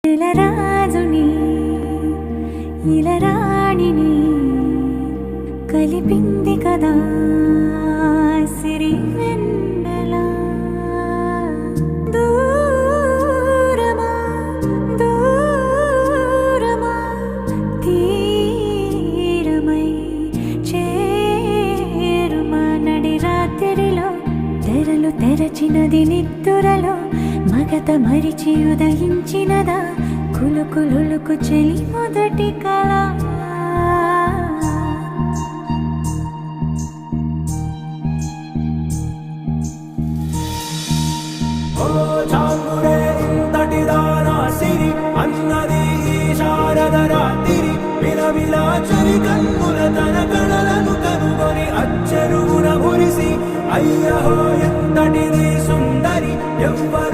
ఇలరాజుని ఇలరాణిని కలిపింది కదా సిరి వెన్నెల. దూరమా దూరమా తీరమై చేరుమా నడి రాత్రిలో తెరలు తెరచినది నిద్దురలో మగత మరిచి ఉదయించినదా కులుకులులుకు చెలి మొదటి కళ. సిరి అన్నది శారద రాత్రి విలవిలా చలి కన్నుల తన కళలను కనుగొని అచ్చరుగున మురిసి అయ్యహో ఎంతటిది సుందరి ఎవ్వరు